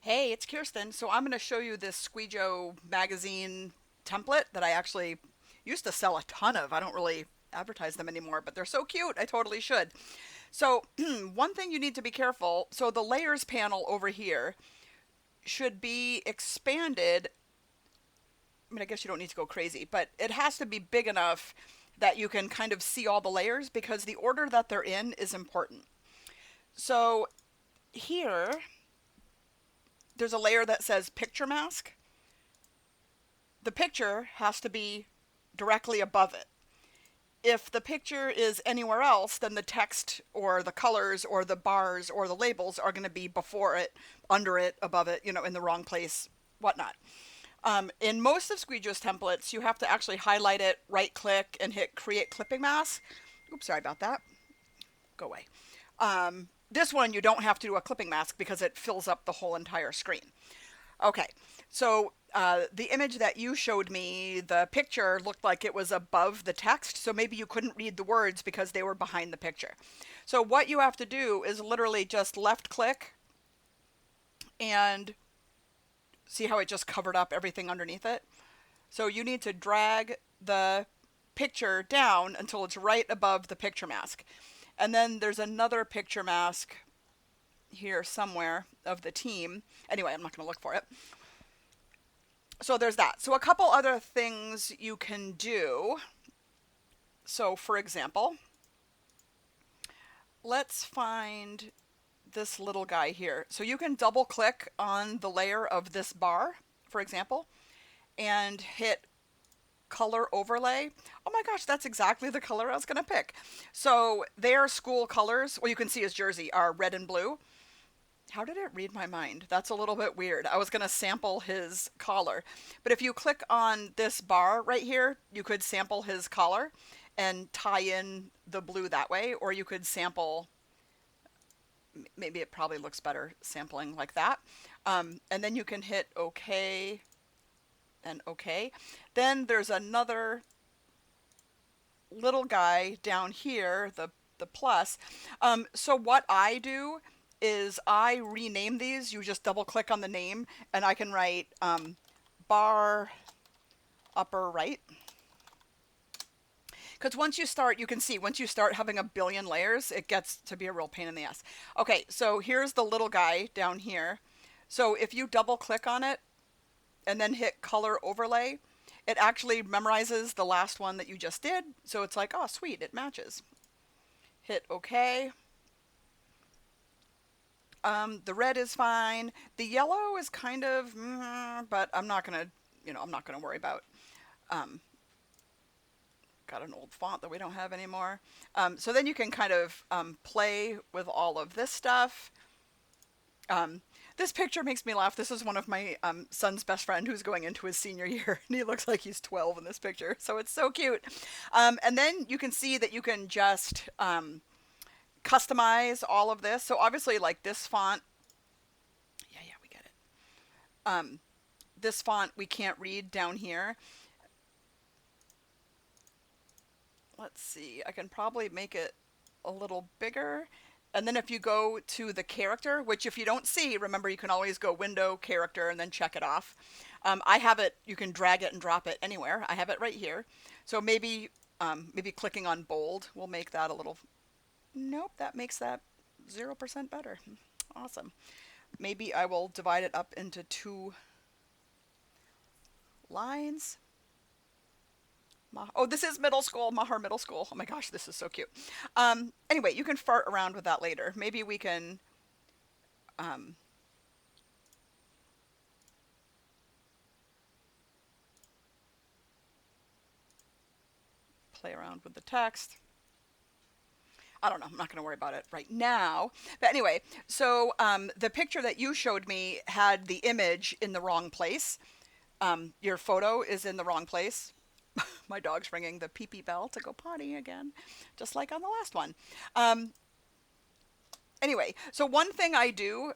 Hey, it's Kirsten. So I'm going to show you this Squijoo magazine template that I actually used to sell a ton of. I don't really advertise them anymore, but they're so cute. I totally should. So one thing you need to be careful. So the layers panel over here should be expanded. I mean, I guess you don't need to go crazy, but it has to be big enough that you can kind of see all the layers because the order that they're in is important. So here, there's a layer that says picture mask. The picture has to be directly above it. If the picture is anywhere else, then the text or the colors or the bars or the labels are going to be before it, under it, above it, in the wrong place, whatnot. In most of Squeegoo's templates, you have to actually highlight it, right click, and hit create clipping mask. Oops, sorry about that. Go away. This one, you don't have to do a clipping mask because it fills up the whole entire screen. Okay, so the image that you showed me, the picture looked like it was above the text, so maybe you couldn't read the words because they were behind the picture. So what you have to do is literally just left click and see how it just covered up everything underneath it. So you need to drag the picture down until it's right above the picture mask. And then there's another picture mask here somewhere of the team. Anyway, I'm not going to look for it. So there's that. So a couple other things you can do. So for example, let's find this little guy here. So you can double click on the layer of this bar, for example, and hit color overlay. Oh my gosh, that's exactly the color I was going to pick. So their school colors, well, you can see his jersey, are red and blue. How did it read my mind? That's a little bit weird. I was going to sample his collar. But if you click on this bar right here, you could sample his collar and tie in the blue that way. Or you could sample, maybe it probably looks better sampling like that. And then you can hit OK and OK. Then there's another little guy down here, the plus. So what I do is I rename these. You just double click on the name and I can write bar upper right. Because once you start, you can see, once you start having a billion layers, it gets to be a real pain in the ass. Okay, so here's the little guy down here. So if you double click on it and then hit color overlay, it actually memorizes the last one that you just did. So it's like, oh, sweet, it matches. Hit OK. The red is fine. The yellow is kind of, but I'm not gonna, I'm not gonna worry about. Um, got an old font that we don't have anymore. So then you can kind of play with all of this stuff. This picture makes me laugh. This is one of my son's best friend who's going into his senior year, and he looks like he's 12 in this picture. So it's so cute. And then you can see that you can just customize all of this. So obviously, like this font, yeah, we get it. This font we can't read down here. Let's see, I can probably make it a little bigger. And then if you go to the character, which if you don't see, remember you can always go window, character, and then check it off. I have it, you can drag it and drop it anywhere. I have it right here. So maybe clicking on bold will make that a little, nope, that makes that 0% better. Awesome. Maybe I will divide it up into 2 lines. Oh, this is middle school, Mahar Middle School. Oh my gosh, this is so cute. Anyway, you can fart around with that later. Maybe we can play around with the text. I don't know. I'm not going to worry about it right now. But anyway, so the picture that you showed me had the image in the wrong place. Your photo is in the wrong place. My dog's ringing the pee-pee bell to go potty again, just like on the last one. Anyway, so one thing I do,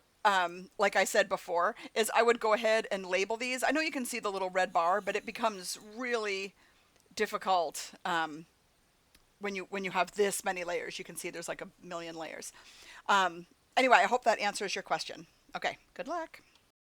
like I said before, is I would go ahead and label these. I know you can see the little red bar, but it becomes really difficult when you have this many layers. You can see there's like a million layers. Anyway, I hope that answers your question. Okay, good luck.